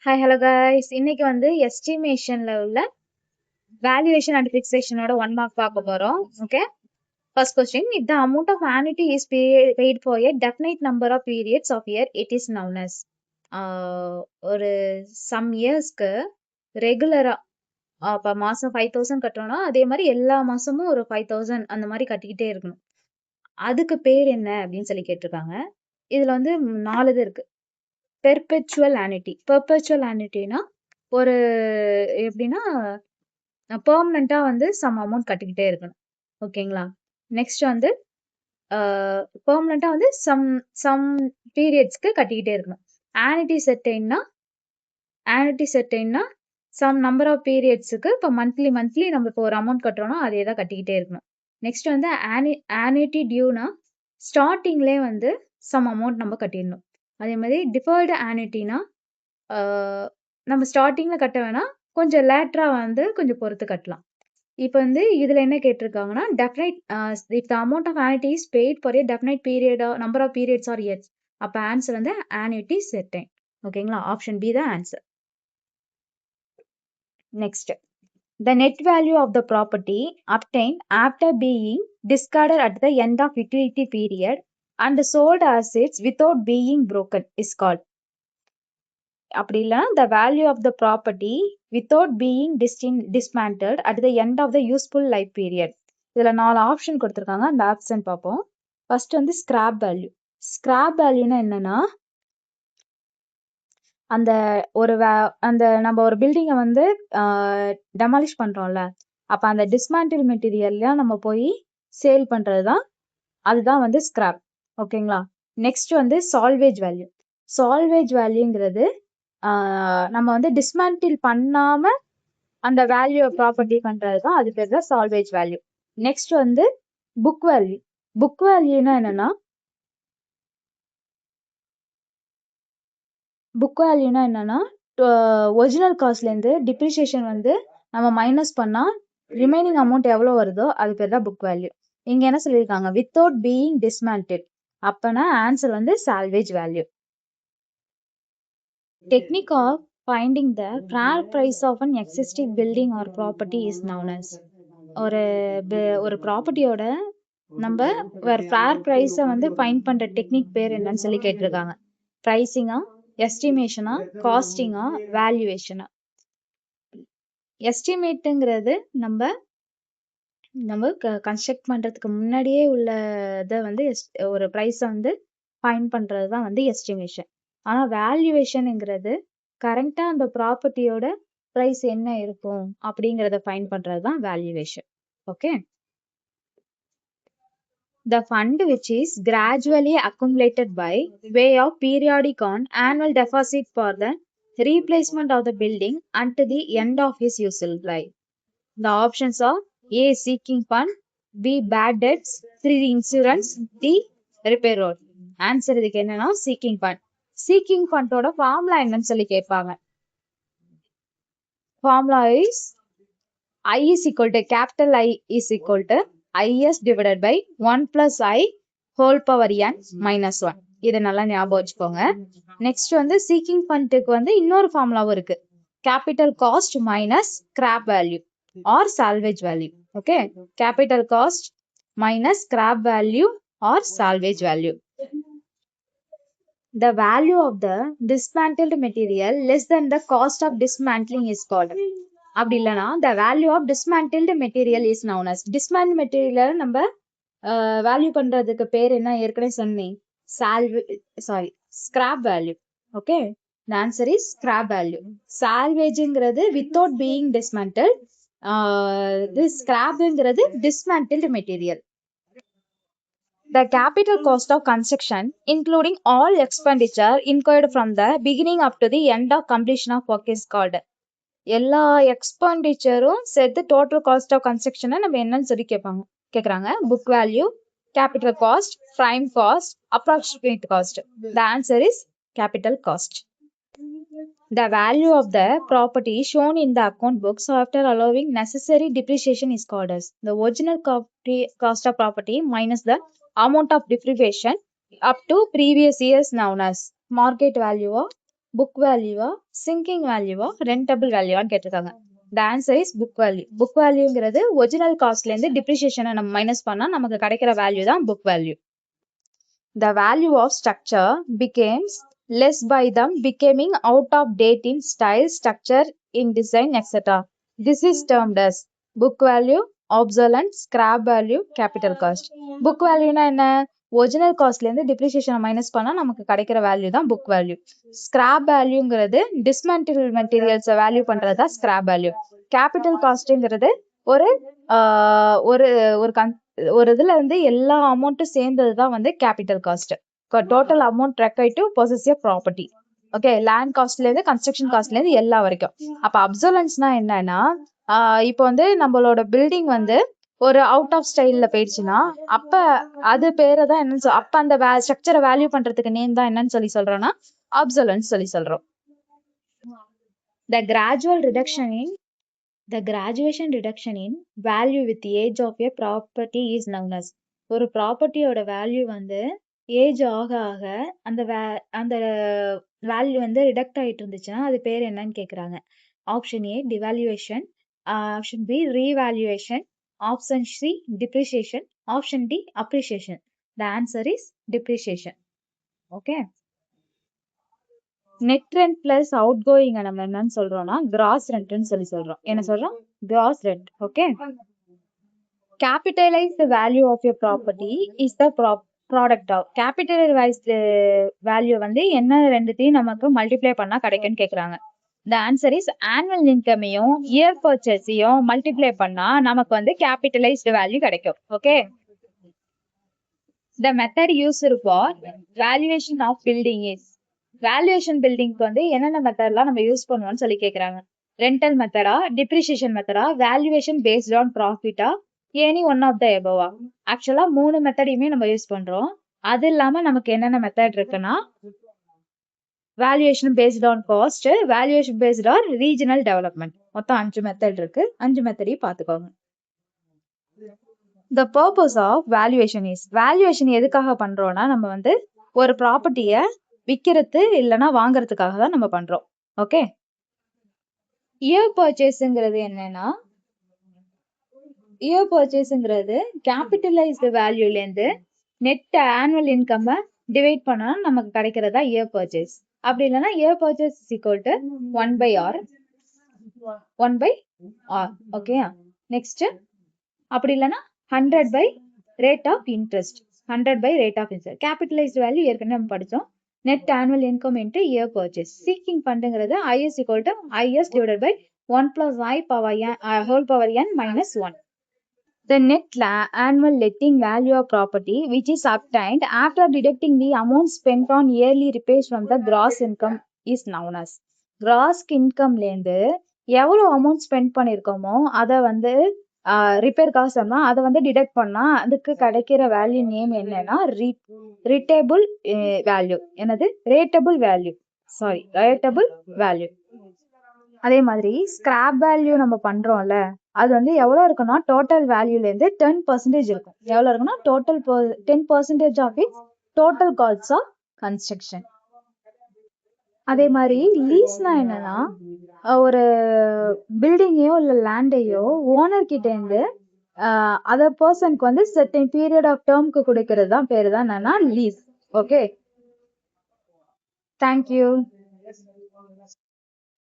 Hi hello guys, இன்னைக்கு வந்து எஸ்டிமேஷன்ல உள்ள வேல்யூவேஷன் அண்ட் ஃபிக்ஸேஷனோட 1 மார்க் பார்க்க போறோம். Okay, first question. If the amount of annuity is paid for a definite number of periods of year, it is known as ஒரு some இயர்ஸ்க்கு ரெகுலரா அப்ப மாசம் 5000 கட்டுறோம்னா அதே மாதிரி எல்லா மாசமும் ஒரு 5000 அந்த மாதிரி கட்டிக்கிட்டே இருக்கணும். அதுக்கு பேர் என்ன அப்படின்னு சொல்லி கேட்டிருக்காங்க. இதுல வந்து 4 இது இருக்கு. பெர்பெச்சுவல் ஆனிட்டி. பெர்பெச்சுவல் ஆனிட்டினா ஒரு எப்படின்னா பெர்மனண்டா வந்து சம் அமௌண்ட் கட்டிக்கிட்டே இருக்கணும். ஓகேங்களா? நெக்ஸ்ட் வந்து பெர்மனண்டா வந்து சம் சம் பீரியட்ஸ்க்கு கட்டிக்கிட்டே இருக்கணும். ஆனிட்டி செட்டைன்னா சம் நம்பர் ஆஃப் பீரியட்ஸுக்கு இப்போ மந்த்லி நம்ம இப்போ ஒரு அமௌண்ட் கட்டுறோம்னா அதே தான் கட்டிக்கிட்டே இருக்கணும். நெக்ஸ்ட் வந்து ஆனிட்டி டியூனா ஸ்டார்டிங்லேயே வந்து சம் அமௌண்ட் நம்ம கட்டிடணும். அதே மாதிரி டிஃபர்டு ஆனிட்டினா நம்ம ஸ்டார்டிங்ல கட்ட வேணாம், கொஞ்சம் லேட்டரா வந்து கொஞ்சம் பொறுத்து கட்டலாம். இப்போ வந்து இதுல என்ன கேட்டிருக்காங்கன்னா, definite if the amount of annuity is paid for a definite period number of periods or years, அப்ப ஆன்சர் வந்து ஆனிட்டி செட்டைன். ஓகேங்களா? ஆப்ஷன் பி தான் answer. Next, the net value of the property obtained after being discarded at the end of utility period and sold as its without being broken is called. அப்படி இல்லைன்னா the value of the property without being dismantled at the end of the useful life period. இதுல 4 option கொடுத்துருக்காங்க. அந்த option பார்ப்போம். First வந்து scrap value. Scrap வேல்யூனா என்னன்னா, அந்த அந்த நம்ம ஒரு பில்டிங்கை வந்து டெமாலிஷ் பண்றோம்ல, அப்ப அந்த டிஸ்மேண்டில் மெட்டீரியல்லாம் நம்ம போய் சேல் பண்றதுதான், அதுதான் வந்து ஸ்கிராப். ஓகேங்களா? நெக்ஸ்ட் வந்து சால்வேஜ் வேல்யூ. சால்வேஜ் வேல்யூங்கிறது நம்ம வந்து டிஸ்மேண்டில் பண்ணாம அந்த வேல்யூ ப்ராப்பர்ட்டி பண்றதுதான், அது பேர் தான் சால்வேஜ் வேல்யூ. நெக்ஸ்ட் வந்து புக் வேல்யூ. புக் வேல்யூனா என்னன்னா, ஒரிஜினல் காஸ்ட்ல இருந்து டிப்ரிசியேஷன் வந்து நம்ம மைனஸ் பண்ணா ரிமைனிங் அமௌண்ட் எவ்வளவு வருதோ அது பேர் தான் புக் வேல்யூ. இங்க என்ன சொல்லியிருக்காங்க, வித்தவுட் பீயிங் டிஸ்மேண்டில், அப்பனா ஆன்சர் வந்து salvage value. Technique of finding the fair price of an existing building or property is known as. ஒரு ப்ராப்பர்ட்டியோட நம்ம வேற ஃபேர் ப்ரைஸை வந்து ஃபைண்ட் பண்ற டெக்னிக் பேர் என்னன்னு சொல்லி கேட்டிருக்காங்க. ப்ரைசிங்கா, எஸ்டிமேஷனா, காஸ்டிங்கா, வேல்யூவேஷனா? எஸ்டிமேட்டுங்கிறது நம்ம கன்ஸ்ட்ரக்ட் பண்றதுக்கு முன்னாடியே உள்ள இதை வந்து ஒரு ப்ரைஸை வந்து ஃபைண்ட் பண்றது தான் வந்து எஸ்டிமேஷன். ஆனா வேல்யூவேஷன்ங்கிறது கரெக்டா அந்த ப்ராப்பர்ட்டியோட பிரைஸ் என்ன இருக்கும் அப்படிங்கறத ஃபைண்ட் பண்றதுதான் valuation. Okay, the fund which is gradually accumulated by way of periodic on annual deposit for the replacement of the building until the end of its useful life. The options are A, seeking fund, B, bad debts, 3, insurance, D, repair road. Answer இதுக்கு என்னன்னா seeking fund. Seeking ஃபண்டோட formula என்னன்னு சொல்லி கேட்பாங்க. Formula is I is equal to capital I is equal to IS divided by 1 plus I whole power n minus 1. இதை நல்லா ஞாபகம் வச்சுக்கோங்க. Next வந்து சீக்கிங் ஃபண்டுக்கு வந்து இன்னொரு ஃபார்முலாவும் இருக்கு. Capital cost minus scrap value or salvage value. Okay, capital cost minus scrap value or salvage value. The value of the dismantled material less than the cost of dismantling is called. அப்படி இல்லைன்னா the value of dismantled material is known as. dismantled material நம்ம value பண்றதுக்கு பேர் என்ன ஏற்கனவே சொன்னேன், scrap value. Okay, the answer is scrap value. சால்வேஜ்ங்கிறது without being dismantled, this scrapங்கிறது dismantled material. The capital cost of construction, including all expenditure incurred from the beginning up to the end of completion of work is called. எல்லா எக்ஸ்பெண்டிச்சரும் சேர்த்து total cost of கன்ஸ்ட்ரக்ஷனை நம்ம என்னன்னு சொல்லி கேட்குறாங்க. Book value, capital cost, prime cost, approximate cost. The answer is capital cost. The value of the property shown in the account books after allowing necessary depreciation is called as. The original cost of property minus the amount of depreciation up to previous years known as market value or book வேல்யூவா, சிங்கிங் வேல்யூவா, ரெண்டபிள் வேல்யூவான்னு கேட்டிருக்காங்க. The answer is book value. Book வேல்யூங்கிறது original காஸ்ட்ல இருந்து டிப்ரிசியேஷனை நம்ம மைனஸ் பண்ணா நமக்கு கிடைக்கிற வேல்யூ தான் book value. The value of structure becomes less by them becoming out of date in style, structure, in design, etc. This is termed as book value, obsolete, scrap value, capital cost. Book value na enna? Original காஸ்ட்ல இருந்து டிப்ரிசியேஷனை minus பண்ணா நமக்கு கிடைக்கிற value தான் book value. Scrap வேல்யூங்கிறது dismantle மெட்டீரியல்ஸை value பண்றது தான் ஸ்கிராப் வேல்யூ. கேபிட்டல் காஸ்ட்ங்கிறது ஒரு ஒரு ஒரு இதுல வந்து எல்லா அமௌண்ட்டும் சேர்ந்ததுதான் வந்து capital cost. Total amount required to possess a property. Okay, land காஸ்ட்ல இருந்து கன்ஸ்ட்ரக்ஷன் காஸ்ட்ல இருந்து எல்லா வரைக்கும். அப்ப அப்சர்வன்ஸ்னா என்னன்னா, இப்போ வந்து நம்மளோட பில்டிங் வந்து ஒரு அவுட் ஆஃப் ஸ்டைல்ல போயிடுச்சுன்னா அப்ப அது பேரை தான் என்னன்னு அப்ப அந்த ஸ்ட்ரக்சரை வேல்யூ பண்றதுக்கு நேம் தான் என்னன்னு சொல்றோம்னா அப்சர்வன்ஸ் சொல்றோம். The graduation reduction in value with age of a property is known as. ஒரு ப்ராப்பர்ட்டியோட வேல்யூ வந்து ஏஜ் ஆக ஆக அந்த வேல்யூ வந்து ரிடக்ட் ஆயிட்டு இருந்துச்சுன்னா அது பேர் என்னன்னு கேக்குறாங்க. Option A devaluation, option B revaluation, option C depreciation, option D appreciation. The answer is depreciation. Okay, net rent plus out going நம்ம என்னன்னு சொல்றோம்னா கிராஸ் ரெண்ட்னு சொல்றோம். என்ன சொல்றோம்? Gross rent. Okay, capitalized value of a property is the product of. capitalized value வந்து என்ன ரெண்டுத்தையும் நமக்கு மல்டிப்ளை பண்ணா கிடைக்கும்னு கேக்குறாங்க. the answer is annual incomeயும் year purchaseயும் மல்டிப்ளை பண்ணா நமக்கு வந்து capitalized value கிடைக்கும். Okay, the method used for valuation of building is. Valuation பில்டிங்க்கு வந்து என்னென்ன மெத்தட்லாம் நம்ம யூஸ் பண்ணுவோம்னு கேக்குறாங்க. ரெண்டல் மெத்தடா, டிப்ரிசியேஷன் மெத்தடா, வேல்யூவேஷன் பேஸ்ட் ஆன் ப்ராஃபிட்டா, எனி ஒன் ஆஃப் த எபோவா? ஆக்சுவலா 3 மெத்தடையுமே நம்ம யூஸ் பண்றோம். அது இல்லாம நமக்கு என்னென்ன மெத்தட் இருக்குன்னா valuation based on cost, valuation based on regional development. மொத்தம் 5 மெத்தட் இருக்கு. 5 மெத்தடையும் பாத்துக்கோங்க. The purpose of valuation is. Valuation எதுக்காக பண்றோம்னா நம்ம வந்து ஒரு ப்ராப்பர்ட்டிய விக்கிறது இல்லைன்னா வாங்குறதுக்காக தான் நம்ம பண்றோம். ஓகே, இயர் பர்ச்சேஸ்ங்கிறது என்னன்னா, இயர் பர்ச்சேஸ்ங்கிறது கேபிட்டலைஸ்டு வேல்யூல இருந்து நெட் ஆனுவல் இன்கம் டிவைட் பண்ணா நமக்கு கிடைக்கிறதா இயர் பர்ச்சேஸ். அப்படி இல்லைன்னா year purchase is equal to 1/r. Okay, next அப்படி இல்லைன்னா 100 by rate of interest. 100 by rate of interest. Capitalised value ஏற்கனவே நம்ம படிச்சோம். net annual income into year purchase. Seeking பண்றது IS equal to IS divided by 1 plus I power n whole power n minus 1. The net annual letting value of property which is obtained after deducting the amount spent on yearly repairs from the gross income is known as. Gross income லேந்து எவ்வளவு amount spend பண்ணிருக்கோமோ அதை வந்து repair cost அதை வந்து detect பண்ணா அதுக்கு கிடைக்கிற value name என்னன்னா ரேட்டபிள் value. என்னது? ரேட்டபிள் வேல்யூ. ரேட்டபிள் வேல்யூ. அதே மாதிரி ஸ்கிராப் வேல்யூ நம்ம பண்றோம்ல, அது வந்து எவ்வளவு இருக்குன்னா டோட்டல் வேல்யூல இருந்து 10% இருக்கும். எவ்வளவு இருக்குன்னா total 10% of it total cost of construction. அதே மாதிரி லீஸ்னா என்னன்னா ஒரு பில்டிங்கையோ இல்ல லேண்டையோ ஓனர் கிட்ட இருந்து அதர் பர்சனுக்கு வந்து சர்டன் பீரியட் ஆஃப் டேர்ம்க்கு கொடுக்கறது தான் பேரு தான் என்னன்னா லீஸ். Okay, thank you.